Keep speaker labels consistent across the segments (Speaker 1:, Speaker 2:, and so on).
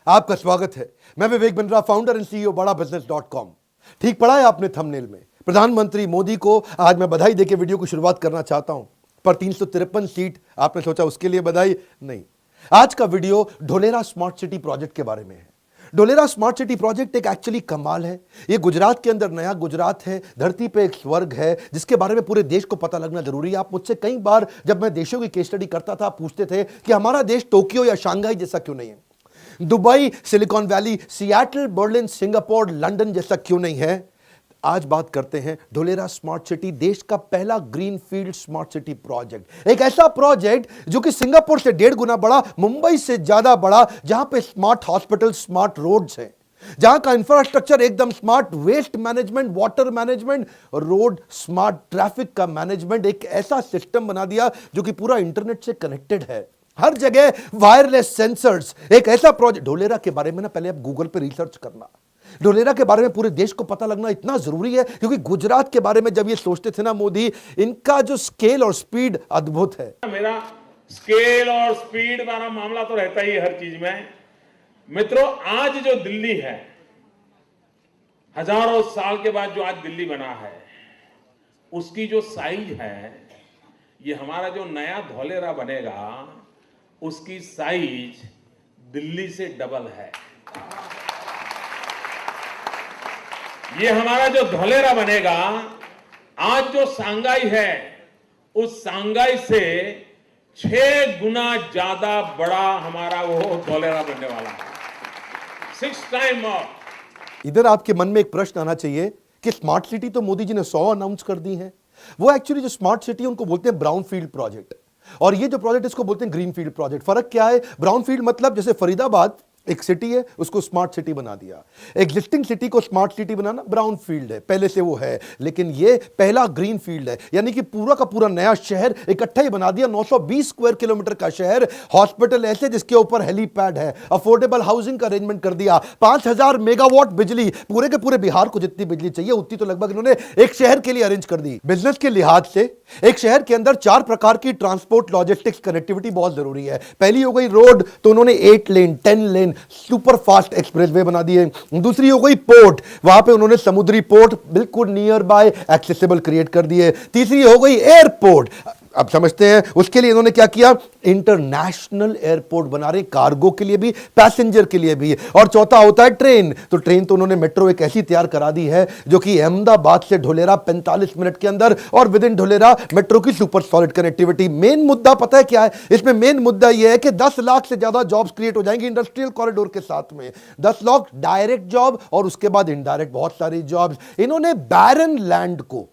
Speaker 1: आपका स्वागत है। मैं Vivek Bindra, founder and CEO बड़ा बिजनेस.com। ठीक पढ़ा है आपने थंबनेल में। प्रधानमंत्री मोदी को आज मैं बधाई देके वीडियो की शुरुआत करना चाहता हूं, पर 353 सीट आपने सोचा उसके लिए बधाई नहीं। आज का video Dholera smart city project के बारे में है। ढोलेरा स्मार्ट सिटी प्रोजेक्ट एक एक्चुअली कमाल है। ये गुजरात के अंदर नया गुजरात है, धरती पे एक स्वर्ग है जिसके बारे में पूरे देश को पता लगना जरूरी है। आप मुझसे कई बार जब मैं देशों की केस स्टडी करता था पूछते थे कि हमारा देश टोक्यो या शंघाई जैसा क्यों नहीं है, Dubai, silicon valley, Seattle, Berlin, Singapore, London जैसा क्यों नहीं है। आज बात करते हैं ढोलेरा स्मार्ट सिटी, देश का पहला ग्रीनफील्ड स्मार्ट सिटी प्रोजेक्ट। एक ऐसा प्रोजेक्ट जो कि सिंगापुर से 1.5 गुना बड़ा, मुंबई से ज्यादा बड़ा, जहां पे स्मार्ट हॉस्पिटल, स्मार्ट रोड्स हैं, जहां का इंफ्रास्ट्रक्चर एकदम smart, waste management, water management, road smart, traffic का मैनेजमेंट, एक ऐसा सिस्टम बना दिया जो कि पूरा इंटरनेट से कनेक्टेड है। हर जगह वायरलेस सेंसर्स, एक ऐसा प्रोजेक्ट। ढोलेरा के बारे में ना पहले आप गूगल पे रिसर्च करना। ढोलेरा के बारे में पूरे देश को पता लगना इतना जरूरी है क्योंकि गुजरात के बारे में जब ये सोचते थे ना मोदी, इनका जो स्केल और स्पीड अद्भुत है।
Speaker 2: मेरा स्केल और स्पीड वाला मामला तो रहता ही है हर चीज में। मित्रों, आज जो दिल्ली है, हजारों साल के बाद जो आज दिल्ली बना है, उसकी जो साइज है, ये हमारा जो नया ढोलेरा बनेगा उसकी साइज दिल्ली से डबल है। ये हमारा जो ढोलेरा बनेगा, आज जो सांगाई है, उस सांगाई से 6 गुना ज्यादा बड़ा हमारा वो ढोलेरा बनने वाला है। 6 टाइम more।
Speaker 1: इधर आपके मन में एक प्रश्न आना चाहिए कि स्मार्ट सिटी तो मोदी जी ने 100 अनाउंस कर दी है। वो एक्चुअली जो स्मार्ट सिटी उनको बोलते हैं ब्राउन फील्ड प्रोजेक्ट, और ये जो प्रोजेक्ट इसको बोलते हैं ग्रीन फील्ड प्रोजेक्ट। फर्क क्या है? ब्राउन फील्ड मतलब जैसे फरीदाबाद एक सिटी है, उसको स्मार्ट सिटी बना दिया। एग्जिस्टिंग सिटी को स्मार्ट सिटी बनाना ब्राउन फील्ड है, पहले से वो है, लेकिन ये पहला ग्रीन फील्ड है, यानी कि पूरा का पूरा नया शहर इकट्ठा ही बना दिया। 920 स्क्वायर किलोमीटर का शहर, हॉस्पिटल ऐसे जिसके ऊपर हेलीपैड है, अफोर्डेबल हाउसिंग का अरेंजमेंट कर दिया, 5000 मेगावाट बिजली, पूरे के पूरे बिहार को जितनी बिजली चाहिए उतनी तो लगभग इन्होंने एक शहर के लिए अरेंज कर दी। बिजनेस के लिहाज से एक शहर के अंदर 4 प्रकार की ट्रांसपोर्ट, लॉजिस्टिक्स, कनेक्टिविटी बहुत जरूरी है। पहली हो गई रोड, तो उन्होंने 8 लेन, 10 लेन सुपर फास्ट एक्सप्रेसवे बना दिए। दूसरी हो गई पोर्ट, वहां पे उन्होंने समुद्री पोर्ट बिल्कुल नियर बाय एक्सेसिबल क्रिएट कर दिए। तीसरी हो गई एयरपोर्ट, अब समझते हैं उसके लिए इन्होंने क्या किया, इंटरनेशनल एयरपोर्ट बना रहे, कार्गो के लिए भी, पैसेंजर के लिए भी। और चौथा होता है ट्रेन, तो ट्रेन तो उन्होंने मेट्रो एक ऐसी तैयार करा दी है जो कि अहमदाबाद से ढोलेरा 45 मिनट के अंदर, और विद इन ढोलेरा मेट्रो की सुपर सॉलिड कनेक्टिविटी। मेन मुद्दा पता है क्या है इसमें? मेन मुद्दा यह है कि 10 लाख से ज्यादा जॉब्स क्रिएट हो जाएंगे इंडस्ट्रियल कॉरिडोर के साथ में। 10 लाख डायरेक्ट जॉब और उसके बाद इनडायरेक्ट बहुत सारी जॉब्स। इन्होंने बैरन लैंड को,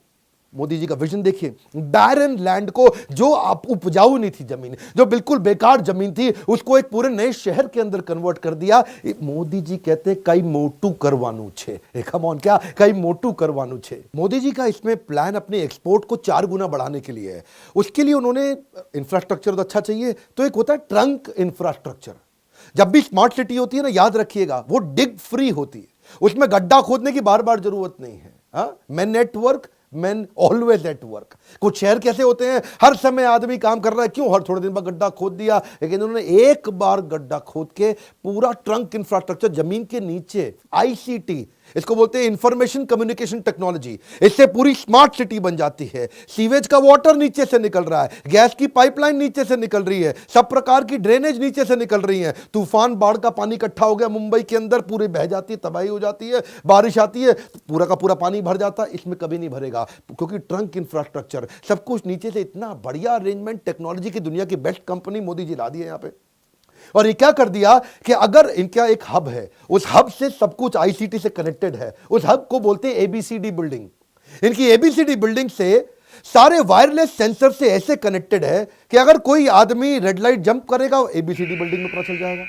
Speaker 1: मोदी जी का विजन देखिए, बैरन लैंड को, जो आप उपजाऊ नहीं थी जमीन, जो बिल्कुल बेकार जमीन थी, उसको एक पूरे नए शहर के अंदर कन्वर्ट कर दिया। मोदी जी कहते हैं कई मोटू करवानू छे, कम ऑन, क्या कई मोटू करवानू छे। मोदी जी का इसमें प्लान अपने एक्सपोर्ट को 4 गुना बढ़ाने के लिए है। उसके लिए उन्होंने इंफ्रास्ट्रक्चर तो अच्छा चाहिए, तो एक होता है ट्रंक इंफ्रास्ट्रक्चर। जब भी स्मार्ट सिटी होती है ना, याद रखिएगा, वो डिग फ्री होती है, उसमें गड्ढा खोदने की बार बार जरूरत नहीं है। मैं network, man always at work. कुछ शहर कैसे होते हैं, हर समय आदमी काम कर रहा है, क्यों, हर थोड़े दिन बाद गड्ढा खोद दिया, लेकिन उन्होंने एक बार गड्ढा खोद के पूरा ट्रंक इंफ्रास्ट्रक्चर जमीन के नीचे, आईसीटी, इसको बोलते हैं इंफॉर्मेशन कम्युनिकेशन टेक्नोलॉजी, इससे पूरी स्मार्ट सिटी बन जाती है। सीवेज का वाटर नीचे से निकल रहा है, गैस की पाइपलाइन नीचे से निकल रही है, सब प्रकार की ड्रेनेज नीचे से निकल रही है। तूफान, बाढ़ का पानी इकट्ठा हो गया मुंबई के अंदर, पूरी बह जाती है, तबाही हो जाती है, बारिश आती है तो पूरा का पूरा पानी भर जाता है। इसमें कभी नहीं भरेगा क्योंकि ट्रंक इंफ्रास्ट्रक्चर, सब कुछ नीचे से, इतना बढ़िया अरेंजमेंट, टेक्नोलॉजी की दुनिया की बेस्ट कंपनी मोदी जी ला दी है यहां पे। और ये क्या कर दिया कि अगर इनका एक हब है, उस हब से सब कुछ आईसीटी से कनेक्टेड है, उस हब को बोलते हैं एबीसीडी बिल्डिंग। इनकी एबीसीडी बिल्डिंग से सारे वायरलेस सेंसर से ऐसे कनेक्टेड है कि अगर कोई आदमी रेड लाइट जंप करेगा, एबीसीडी बिल्डिंग में पता चल जाएगा।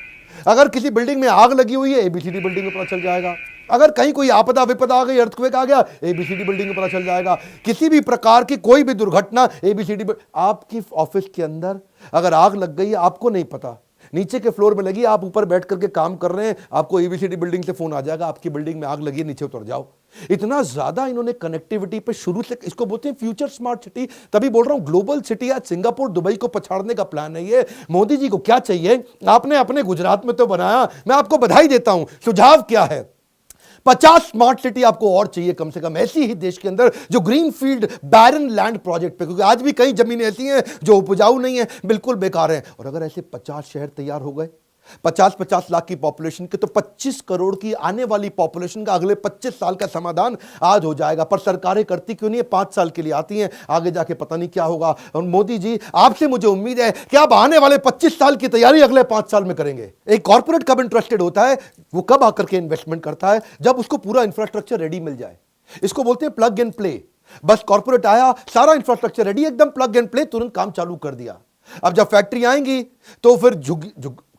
Speaker 1: अगर किसी बिल्डिंग में आग लगी हुई है, एबीसीडी बिल्डिंग में पता चल जाएगा। अगर कहीं कोई आपदा विपदा आ गई, अर्थक्वेक आ गया, एबीसीडी बिल्डिंग में पता चल जाएगा। किसी भी प्रकार की कोई भी दुर्घटना, एबीसीडी। आपकी ऑफिस के अंदर अगर आग लग गई है, आपको नहीं पता, नीचे के फ्लोर में लगी, आप ऊपर बैठ करके काम कर रहे हैं, आपको एबीसीडी बिल्डिंग से फोन आ जाएगा, आपकी बिल्डिंग में आग लगी है, नीचे उतर जाओ। इतना ज्यादा इन्होंने कनेक्टिविटी पे शुरू से, इसको बोलते हैं फ्यूचर स्मार्ट सिटी। तभी बोल रहा हूं ग्लोबल सिटी। आज सिंगापुर दुबई को पछाड़ने का प्लान है ये। मोदी जी को क्या चाहिए? आपने अपने गुजरात में तो बनाया, मैं आपको बधाई देता हूं। सुझाव क्या है? 50 स्मार्ट सिटी आपको और चाहिए कम से कम, ऐसी ही देश के अंदर जो green field barren land project पे, क्योंकि आज भी कई जमीनें ऐसी हैं जो उपजाऊ नहीं है, बिल्कुल बेकार हैं। और अगर ऐसे 50 शहर तैयार हो गए, 50-50 लाख की पॉपुलेशन के, तो 25 करोड़ की आने वाली पॉपुलेशन का अगले 25 साल का समाधान आज हो जाएगा। पर सरकारें करती क्यों नहीं है? 5 साल के लिए आती हैं, आगे जाके पता नहीं क्या होगा। और मोदी जी, आपसे मुझे उम्मीद है कि आप आने वाले 25 साल की तैयारी अगले 5 साल में करेंगे। एक कॉर्पोरेट कब इंटरेस्टेड होता है? वो कब आकर के इन्वेस्टमेंट करता है? जब उसको पूरा इंफ्रास्ट्रक्चर रेडी मिल जाए। इसको बोलते हैं प्लग एंड प्ले। बस कॉर्पोरेट आया, सारा इंफ्रास्ट्रक्चर रेडी, एकदम प्लग एंड प्ले, तुरंत काम चालू कर दिया। अब जब फैक्ट्री आएंगी तो फिर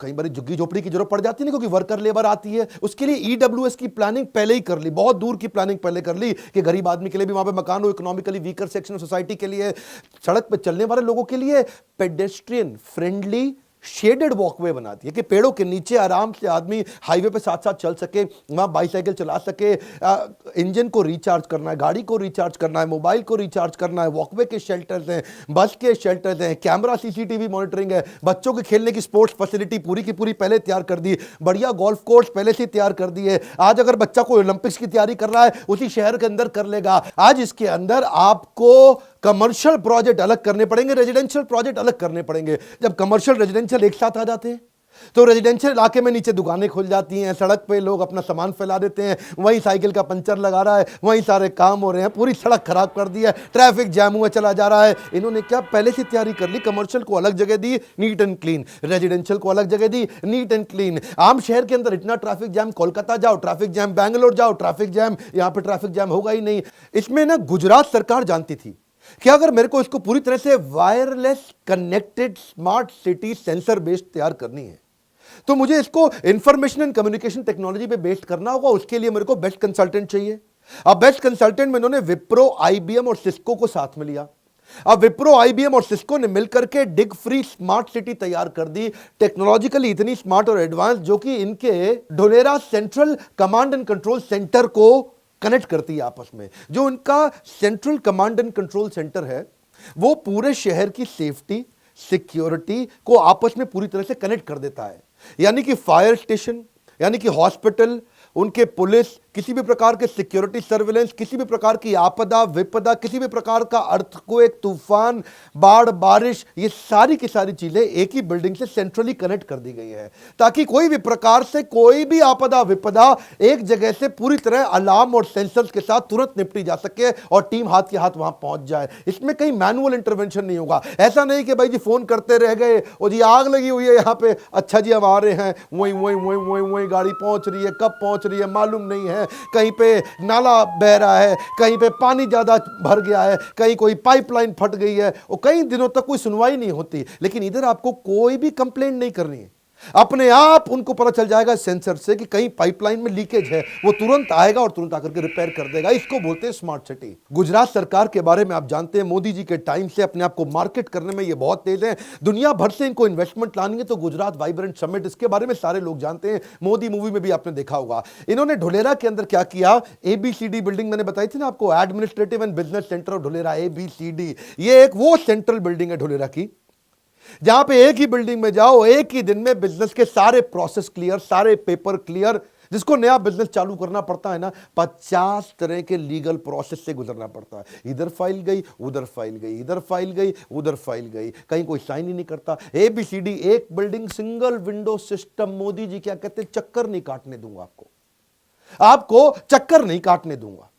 Speaker 1: कई बार झुग्गी झोपड़ी की जरूरत पड़ जाती है ना, क्योंकि वर्कर लेबर आती है। उसके लिए ईडब्ल्यूएस की प्लानिंग पहले ही कर ली, बहुत दूर की प्लानिंग पहले कर ली कि गरीब आदमी के लिए भी वहां पे मकान हो, economically weaker section of society के लिए, सड़क पे चलने वाले लोगों के लिए पेडेस्ट्रियन फ्रेंडली शेडेड वॉकवे बनाती है कि पेड़ों के नीचे आराम से आदमी हाईवे पे साथ साथ चल सके, वहां बाईसाइकिल चला सके। इंजन को रिचार्ज करना है, गाड़ी को रिचार्ज करना है, मोबाइल को रिचार्ज करना है। वॉकवे के शेल्टर्स हैं, बस के शेल्टर्स हैं, कैमरा सीसीटीवी मॉनिटरिंग है, बच्चों के खेलने की स्पोर्ट्स फैसिलिटी पूरी की पूरी पहले तैयार कर दी, बढ़िया गोल्फ कोर्स पहले से तैयार कर दिए। आज अगर बच्चा कोई ओलंपिक्स की तैयारी कर रहा है, उसी शहर के अंदर कर लेगा। आज इसके अंदर आपको कमर्शियल प्रोजेक्ट अलग करने पड़ेंगे, रेजिडेंशियल प्रोजेक्ट अलग करने पड़ेंगे। जब कमर्शियल रेजिडेंशियल एक साथ आ जाते हैं तो रेजिडेंशियल इलाके में नीचे दुकानें खुल जाती हैं, सड़क पे लोग अपना सामान फैला देते हैं, वहीं साइकिल का पंचर लगा रहा है, वहीं सारे काम हो रहे हैं, पूरी सड़क खराब कर दी है, ट्रैफिक जैम हुआ चला जा रहा है। इन्होंने क्या पहले से तैयारी कर ली? कमर्शियल को अलग जगह दी, नीट एंड क्लीन, रेजिडेंशियल को अलग जगह दी, नीट एंड क्लीन। आम शहर के अंदर इतना ट्रैफिक जैम, कोलकाता जाओ ट्रैफिक जैम, बैंगलोर जाओ ट्रैफिक जैम, यहां पर ट्रैफिक जैम होगा ही नहीं। इसमें ना गुजरात सरकार जानती थी कि अगर मेरे को इसको पूरी तरह से wireless connected smart city sensor based तैयार करनी है, तो मुझे इसको इंफॉर्मेशन एंड कम्युनिकेशन टेक्नोलॉजी पे बेस्ड करना होगा। उसके लिए मेरे को बेस्ट कंसल्टेंट चाहिए। अब बेस्ट कंसल्टेंट में इन्होंने विप्रो, आईबीएम और सिस्को को साथ में लिया। अब विप्रो, आईबीएम और सिस्को ने मिलकर के डिग फ्री स्मार्ट सिटी तैयार कर दी, टेक्नोलॉजिकली इतनी स्मार्ट और एडवांस, जो कि इनके Dholera central command and control centre को कनेक्ट करती है आपस में। जो उनका central command and control centre है, वो पूरे शहर की सेफ्टी, सिक्योरिटी को आपस में पूरी तरह से कनेक्ट कर देता है। यानी कि फायर स्टेशन, यानी कि हॉस्पिटल, उनके पुलिस, किसी भी प्रकार के सिक्योरिटी सर्विलेंस, किसी भी प्रकार की आपदा विपदा, किसी भी प्रकार का अर्थक्वेक, तूफान, बाढ़, बारिश, ये सारी की सारी चीजें एक ही बिल्डिंग से सेंट्रली कनेक्ट कर दी गई है, ताकि कोई भी प्रकार से कोई भी आपदा विपदा एक जगह से पूरी तरह अलार्म और सेंसर्स के साथ तुरंत निपटी जा सके और टीम हाथ के हाथ वहां पहुंच जाए। इसमें कहीं मैनुअल इंटरवेंशन नहीं होगा। ऐसा नहीं कि भाई जी फोन करते रह गए और जी आग लगी हुई है यहां पे, अच्छा जी हम आ रहे हैं, वहीं वहीं वहीं वहीं वहीं गाड़ी पहुंच रही है, कब पहुंच रही है मालूम नहीं है, कहीं पे नाला बह रहा है, कहीं पे पानी ज्यादा भर गया है, कहीं कोई पाइपलाइन फट गई है, और कई दिनों तक कोई सुनवाई नहीं होती। लेकिन इधर आपको कोई भी कंप्लेंट नहीं करनी है, अपने आप उनको पता चल जाएगा सेंसर से कि कहीं पाइपलाइन में लीकेज है, वो तुरंत आएगा और तुरंत आकर के रिपेयर कर देगा। इसको बोलते हैं स्मार्ट सिटी। गुजरात सरकार के बारे में आप जानते हैं, मोदी जी के टाइम से अपने आप को मार्केट करने में ये बहुत तेज है। दुनिया भर से इनको इन्वेस्टमेंट लानी है तो गुजरात वाइब्रेंट समिट, इसके बारे में सारे लोग जानते हैं, मोदी मूवी में भी आपने देखा होगा। इन्होंने ढोलेरा के अंदर क्या किया? एबीसीडी बिल्डिंग मैंने बताई थी ना आपको, administrative and business centre of Dholera, ABCD. ये एक वो सेंट्रल बिल्डिंग है ढोलेरा की, जहां पे एक ही बिल्डिंग में जाओ, एक ही दिन में बिजनेस के सारे प्रोसेस क्लियर, सारे पेपर क्लियर। जिसको नया बिजनेस चालू करना पड़ता है ना, 50 तरह के लीगल प्रोसेस से गुजरना पड़ता है। इधर फाइल गई, उधर फाइल गई, इधर फाइल गई, उधर फाइल गई, कहीं कोई साइन ही नहीं करता। एबीसीडी, एक building, single window system. Modi ji क्या कहते हैं? चक्कर नहीं काटने दूंगा आपको चक्कर नहीं काटने दूंगा।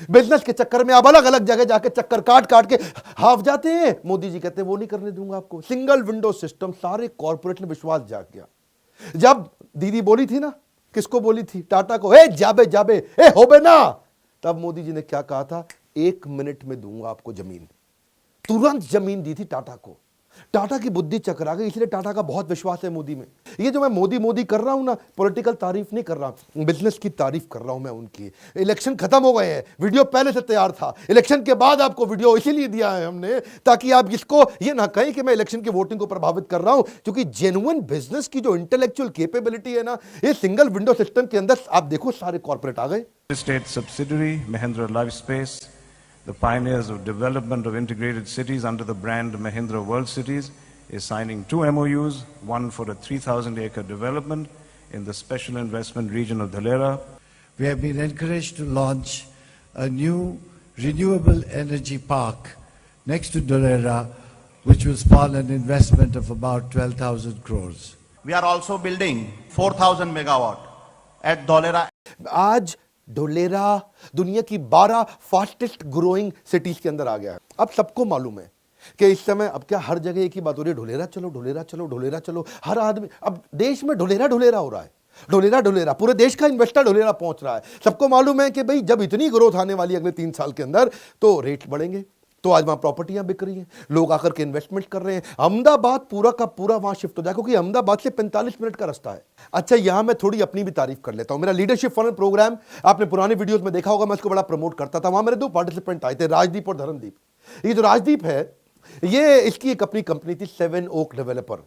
Speaker 1: बिजनेस के चक्कर में आप अलग अलग जगह जाके चक्कर काट काट के हाफ जाते हैं, मोदी जी कहते हैं वो नहीं करने दूंगा आपको। सिंगल विंडो सिस्टम, सारे कॉर्पोरेट ने विश्वास जाग गया। जब दीदी बोली थी ना, किसको बोली थी? टाटा को, ए जाबे जाबे, ए होबे ना, तब मोदी जी ने क्या कहा था? 1 मिनट में दूंगा आपको जमीन। तुरंत जमीन दी थी टाटा को। टाटा की बुद्धि चकरा गई, इसलिए टाटा का बहुत विश्वास है मोदी में। ये जो मैं मोदी मोदी कर रहा हूं ना, पॉलिटिकल तारीफ नहीं कर रहा, बिजनेस की तारीफ कर रहा हूं मैं उनकी। इलेक्शन खत्म हो गए हैं, वीडियो पहले से तैयार था, इलेक्शन के बाद आपको वीडियो इसीलिए दिया है हमने ताकि आप इसको ये ना कहें कि मैं इलेक्शन की वोटिंग को प्रभावित कर रहा हूं, क्योंकि जेन्युइन बिजनेस की जो इंटेलेक्चुअल कैपेबिलिटी है ना, ये सिंगल विंडो सिस्टम के अंदर आप देखो सारे कॉर्पोरेट आ गए।
Speaker 3: State subsidiary, Mahindra Lifespace, the pioneers of development of integrated cities under the brand Mahindra World Cities, is signing 2 MOUs, one for a 3,000-acre development in the special investment region of Dhalera.
Speaker 4: We have been encouraged to launch a new renewable energy park next to Dhalera, which will spawn an investment of about 12,000 crores.
Speaker 5: We are also building 4,000 megawatt at Dholera.
Speaker 1: आज ढोलेरा दुनिया की 12 fastest growing cities के अंदर आ गया है। अब सबको मालूम है कि इस समय अब क्या हर जगह एक ही बात हो रही है, ढोलेरा चलो, ढोलेरा चलो, ढोलेरा चलो। हर आदमी अब देश में ढोलेरा ढोलेरा हो रहा है, ढोलेरा ढोलेरा, पूरे देश का इन्वेस्टर ढोलेरा पहुंच रहा है। सबको मालूम है कि भाई जब इतनी ग्रोथ आने वाली है अगले 3 साल के अंदर, तो रेट बढ़ेंगे। तो आज वहां प्रॉपर्टियां बिक रही हैं, लोग आकर के इन्वेस्टमेंट कर रहे हैं। अहमदाबाद पूरा का पूरा वहां शिफ्ट हो जाए, क्योंकि अहमदाबाद से 45 मिनट का रास्ता है। अच्छा, यहां मैं थोड़ी अपनी भी तारीफ कर लेता हूं। मेरा लीडरशिप फनल प्रोग्राम आपने पुराने वीडियोस में देखा होगा, मैं इसको बड़ा प्रमोट करता था। वहां मेरे 2 पार्टिसिपेंट आए थे, राजदीप और धर्मदीप। ये जो राजदीप है, ये इसकी एक अपनी कंपनी थी, 7 ओक डेवलपर।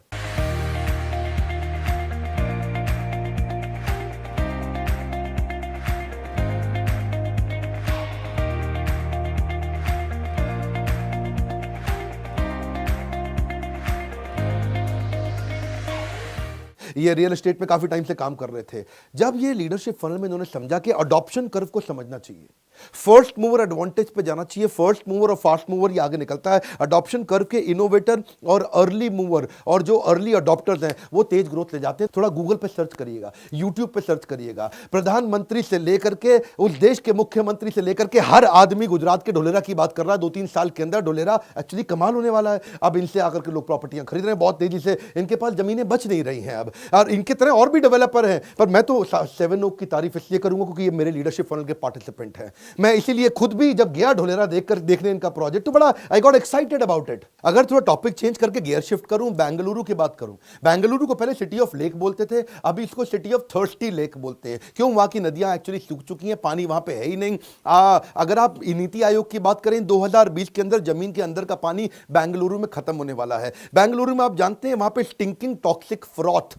Speaker 1: ये रियल एस्टेट में काफी टाइम से काम कर रहे थे। जब ये लीडरशिप फनल में इन्होंने समझा कि अडॉप्शन कर्व को समझना चाहिए, फर्स्ट मूवर एडवांटेज पे जाना चाहिए। फर्स्ट मूवर और फास्ट मूवर ये आगे निकलता है। अडॉप्शन कर्व के इनोवेटर और अर्ली मूवर और जो अर्ली अडॉप्टर्स हैं वो तेज ग्रोथ ले जाते हैं। थोड़ा गूगल पे सर्च करिएगा, यूट्यूब पे सर्च करिएगा, प्रधानमंत्री से लेकर के उस देश के मुख्यमंत्री से लेकर के हर आदमी गुजरात के ढोलेरा की बात कर रहा है। 2-3 साल के अंदर ढोलेरा एक्चुअली कमाल होने वाला है। अब इनसे आकर के लोग प्रॉपर्टियां खरीद रहे हैं बहुत तेजी से, इनके पास जमीनें बच नहीं रही हैं अब, और इनके तरह और भी डेवलपर हैं। पर मैं तो 7 ओक की तारीफ इसलिए करूंगा क्योंकि ये मेरे लीडरशिप फनल के पार्टिसिपेंट हैं। मैं इसीलिए खुद भी जब गया ढोलेरा देखने इनका प्रोजेक्ट, तो बड़ा I got excited about it. अगर थोड़ा टॉपिक चेंज करके गियर शिफ्ट करूं, बेंगलुरु की बात करूं। बेंगलुरु को पहले सिटी ऑफ लेक बोलते थे, अभी इसको सिटी ऑफ थर्स्टी लेक बोलते हैं। क्यों? वहां की नदियां एक्चुअली सूख चुकी हैं, पानी वहां पे है ही नहीं। अगर आप नीति आयोग की बात करें, 2020 के अंदर जमीन के अंदर का पानी बेंगलुरु में खत्म होने वाला है। बेंगलुरु में आप जानते हैं वहां पे स्टिंकिंग टॉक्सिक फ्रॉथ,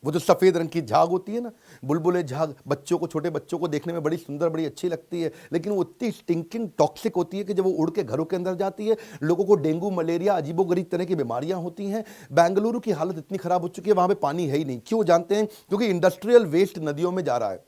Speaker 1: वो जो सफेद रंग की झाग होती है ना, बुलबुले झाग, बच्चों को, छोटे बच्चों को देखने में बड़ी सुंदर, बड़ी अच्छी लगती है, लेकिन वो इतनी स्टिंकिंग टॉक्सिक होती है कि जब वो उड़ के घरों के अंदर जाती है, लोगों को डेंगू, मलेरिया, अजीबोगरीब तरह की बीमारियां होती हैं। बेंगलुरु की हालत इतनी खराब हो चुकी है, वहां पे पानी है ही नहीं। क्यों जानते हैं? क्योंकि इंडस्ट्रियल वेस्ट नदियों में जा रहा है।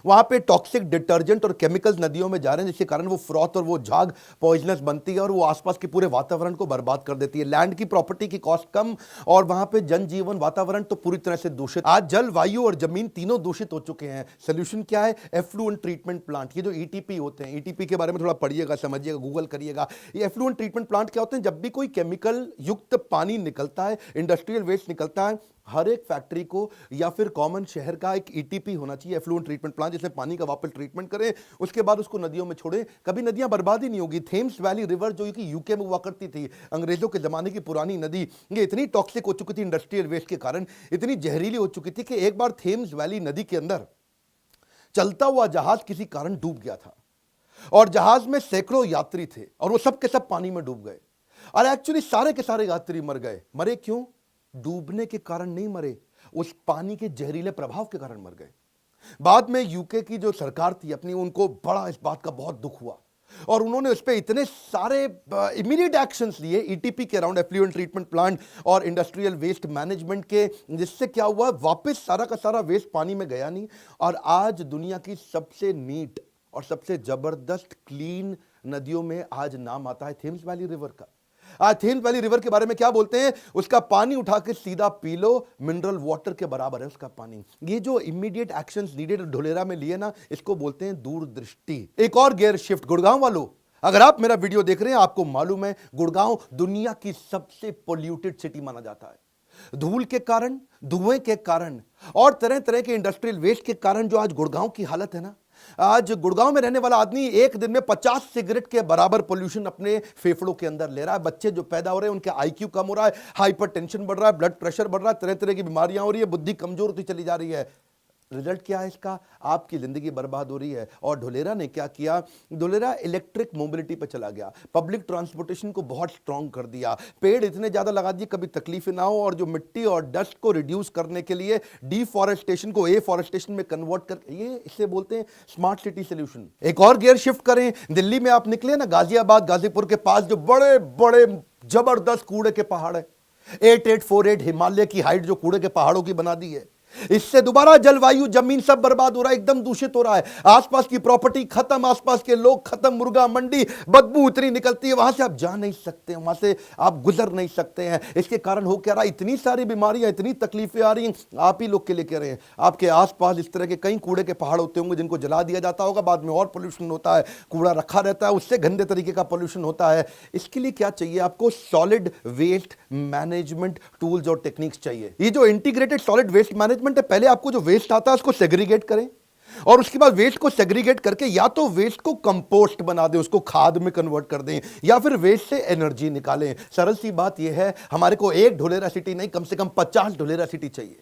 Speaker 1: वहां पे टॉक्सिक डिटर्जेंट और केमिकल्स नदियों में जा रहे हैं, जिसके कारण वो फ्रॉथ और वो झाग पॉइजनस बनती है और वो आसपास के पूरे वातावरण को बर्बाद कर देती है। लैंड की प्रॉपर्टी की कॉस्ट कम और वहां पे जनजीवन, वातावरण तो पूरी तरह से दूषित। आज जल, वायु और जमीन तीनों दूषित हो चुके हैं। सोल्यूशन क्या है? Effluent treatment plant. ये जो ईटीपी होते हैं, ईटीपी के बारे में थोड़ा पढ़िएगा, समझिएगा, गूगल करिएगा। ये एफ्लुएंट ट्रीटमेंट प्लांट क्या होते हैं? जब भी कोई केमिकल युक्त पानी निकलता है, इंडस्ट्रियल वेस्ट निकलता है, हर एक फैक्ट्री को या फिर कॉमन शहर का एक ईटीपी होना चाहिए, एफ्लुएंट ट्रीटमेंट प्लांट, जिससे पानी का वापस ट्रीटमेंट करें, उसके बाद उसको नदियों में छोड़ें। कभी नदियां बर्बाद ही नहीं होगी। थेम्स वैली रिवर जो कि यूके में हुआ करती थी, अंग्रेजों के जमाने की पुरानी नदी, ये इतनी टॉक्सिक हो चुकी थी इंडस्ट्रियल वेस्ट के कारण, इतनी जहरीली हो चुकी थी कि एक बार थेम्स वैली नदी के अंदर चलता हुआ जहाज किसी कारण डूब गया था और जहाज में सैकड़ों यात्री थे और वो सब के सब पानी में डूब गए। और एक्चुअली सारे के सारे यात्री मर गए। मरे क्यों? डूबने के कारण नहीं मरे, उस पानी के जहरीले प्रभाव के कारण मर गए। बाद में यूके की जो सरकार थी अपनी, उनको बड़ा इस बात का बहुत दुख हुआ और उन्होंने उस पर इतने सारे इमीडिएट एक्शंस लिए ईटीपी के अराउंड, एफ्लुएंट ट्रीटमेंट प्लांट और इंडस्ट्रियल वेस्ट मैनेजमेंट के, जिससे क्या हुआ, वापस सारा का सारा वेस्ट पानी में गया नहीं। और आज दुनिया की सबसे नीट और सबसे जबरदस्त क्लीन नदियों में आज नाम आता है थेम्स वैली रिवर का। आज थेम्स वैली रिवर के बारे में क्या बोलते हैं? उसका पानी उठा के सीधा पी लो, मिनरल वाटर के बराबर है उसका पानी। ये जो इमीडिएट एक्शंस नीडेड ढोलेरा में लिए ना, इसको बोलते हैं दूरदृष्टि। एक और गियर शिफ्ट। गुड़गांव वालों, अगर आप मेरा वीडियो देख रहे हैं, आपको मालूम है गुड़गांव दुनिया की सबसे पोल्यूटेड सिटी माना जाता है। धूल के कारण, धुएं के कारण और तरह तरह के इंडस्ट्रियल वेस्ट के कारण जो आज गुड़गांव की हालत है ना, आज गुड़गांव में रहने वाला आदमी एक दिन में 50 सिगरेट के बराबर पोल्यूशन अपने फेफड़ों के अंदर ले रहा है। बच्चे जो पैदा हो रहे हैं उनके आईक्यू कम हो रहा है, हाइपरटेंशन बढ़ रहा है, ब्लड प्रेशर बढ़ रहा है, तरह तरह की बीमारियां हो रही है, बुद्धि कमजोर होती चली जा रही है। रिजल्ट क्या है इसका? आपकी जिंदगी बर्बाद हो रही है। और ढोलेरा ने क्या किया? ढोलेरा इलेक्ट्रिक मोबिलिटी पे चला गया, पब्लिक ट्रांसपोर्टेशन को बहुत स्ट्रांग कर दिया, पेड़ इतने ज्यादा लगा दिए कभी तकलीफें ना हो, और जो मिट्टी और डस्ट को रिड्यूस करने के लिए डिफॉरेस्टेशन को एफॉरेस्टेशन में कन्वर्ट कर, ये इसे बोलते हैं स्मार्ट सिटी सोल्यूशन। एक और गियर शिफ्ट करें, दिल्ली में आप निकले ना, गाजियाबाद गाजीपुर के पास जो बड़े बड़े जबरदस्त कूड़े के पहाड़ है, 8848 हिमालय की हाइट जो कूड़े के पहाड़ों की बना दी है, इससे दोबारा जलवायु जमीन सब बर्बाद हो रहा है, एकदम दूषित हो रहा है। आसपास की प्रॉपर्टी खत्म, आसपास के लोग खत्म, मुर्गा मंडी, बदबू इतनी निकलती है, वहां से आप जा नहीं सकते, वहां से आप गुजर नहीं सकते हैं। इसके कारण हो क्या रहा है? इतनी सारी बीमारियां, इतनी तकलीफें आ रही हैं, आप ही लोग के लिए कह रहे हैं। आपके आसपास इस तरह के कई कूड़े के पहाड़ होते होंगे जिनको जला दिया जाता होगा, बाद में और पोल्यूशन होता है, कूड़ा रखा रहता है, उससे गंदे तरीके का पोल्यूशन होता है। इसके लिए क्या चाहिए आपको? सॉलिड वेस्ट मैनेजमेंट टूल्स और टेक्निक्स चाहिए। ये जो इंटीग्रेटेड सॉलिड वेस्ट मैनेजमेंट है, पहले आपको जो वेस्ट आता है उसको सेग्रीगेट करें, और उसके बाद वेस्ट को सेग्रीगेट करके या तो वेस्ट को कंपोस्ट बना दें, उसको खाद में कन्वर्ट कर दें, या फिर वेस्ट से एनर्जी निकालें। सरल सी बात यह है, हमारे को एक ढोलेरा सिटी नहीं, कम से कम 50 ढोलेरा सिटी चाहिए,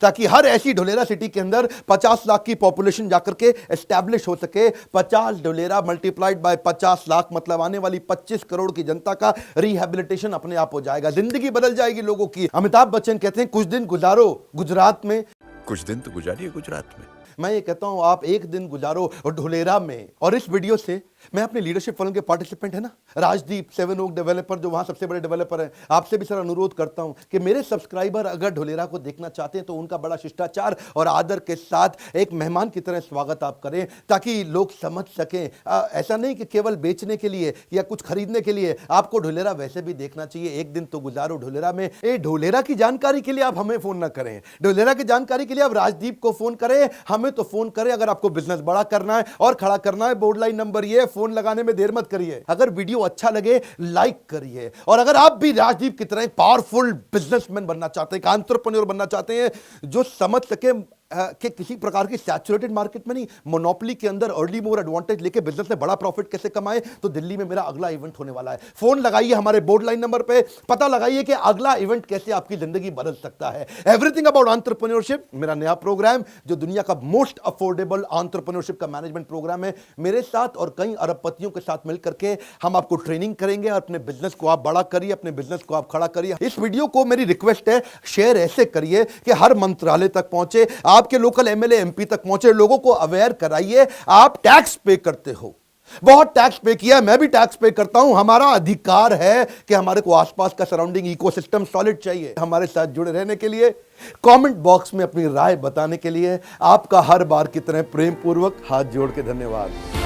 Speaker 1: ताकि हर ऐसी ढोलेरा सिटी के अंदर 50 लाख की पॉपुलेशन जाकर के एस्टैब्लिश हो सके। 50 ढोलेरा मल्टीप्लाइड बाय 50 लाख मतलब आने वाली 25 करोड़ की जनता का रिहैबिलिटेशन अपने आप हो जाएगा, जिंदगी बदल जाएगी लोगों की। अमिताभ बच्चन कहते हैं कुछ दिन गुजारो गुजरात में,
Speaker 6: कुछ दिन तो गुजारिए गुजरात में।
Speaker 1: मैं ये कहता हूं आप एक दिन गुजारो ढोलेरा में। और इस वीडियो से मैं अपने लीडरशिप फोरम के पार्टिसिपेंट है ना, राजदीप, 7 ओक डेवलपर, जो वहां सबसे बड़े डेवलपर हैं, आपसे भी सर अनुरोध करता हूं कि मेरे सब्सक्राइबर अगर ढोलेरा को देखना चाहते हैं तो उनका बड़ा शिष्टाचार और आदर के साथ एक मेहमान की तरह स्वागत आप करें, ताकि लोग समझ सकें। ऐसा नहीं कि केवल बेचने के लिए या कुछ खरीदने के लिए, आपको ढोलेरा वैसे भी देखना चाहिए। एक दिन तो गुजारो ढोलेरा में। ढोलेरा की जानकारी के लिए आप हमें फोन ना करें, ढोलेरा की जानकारी के लिए आप राजदीप को फोन करें, हमें तो फोन करें। अगर आपको बिजनेस बड़ा करना है और खड़ा करना है, बोर्ड लाइन नंबर ये, फोन लगाने में देर मत करिए। अगर वीडियो अच्छा लगे लाइक करिए, और अगर आप भी राजदीप की तरह पावरफुल बिजनेसमैन बनना चाहते हैं, एक एंटरप्रेन्योर बनना चाहते हैं जो समझ सके कि किसी प्रकार की सैचुरेटेड मार्केट में नहीं, मोनोपोली के अंदर अर्ली मूवर एडवांटेज लेके बिजनेस में बड़ा प्रॉफिट कैसे कमाए, तो दिल्ली में मेरा अगला इवेंट होने वाला है। फोन लगाइए हमारे बोर्ड लाइन नंबर पे, पता लगाइए कि अगला इवेंट कैसे आपकी जिंदगी बदल सकता है। एवरीथिंग अबाउट एंटरप्रेन्योरशिप मेरा नया प्रोग्राम, जो दुनिया का मोस्ट अफोर्डेबल एंटरप्रेन्योरशिप का मैनेजमेंट प्रोग्राम है। मेरे साथ और कई अरबपतियों के साथ मिलकर के हम आपको ट्रेनिंग करेंगे, और अपने बिजनेस को आप बड़ा करिए, अपने बिजनेस को आप खड़ा करिए। इस वीडियो को मेरी रिक्वेस्ट है, शेयर ऐसे करिए कि हर मंत्रालय तक पहुंचे, आपके लोकल एमएलए एमपी तक पहुंचे, लोगों को अवेयर कराइए। आप टैक्स पे करते हो, बहुत टैक्स पे किया, मैं भी टैक्स पे करता हूं, हमारा अधिकार है कि हमारे को आसपास का सराउंडिंग इकोसिस्टम सॉलिड चाहिए। हमारे साथ जुड़े रहने के लिए, कमेंट बॉक्स में अपनी राय बताने के लिए आपका हर बार की तरह प्रेम पूर्वक हाथ जोड़ के धन्यवाद।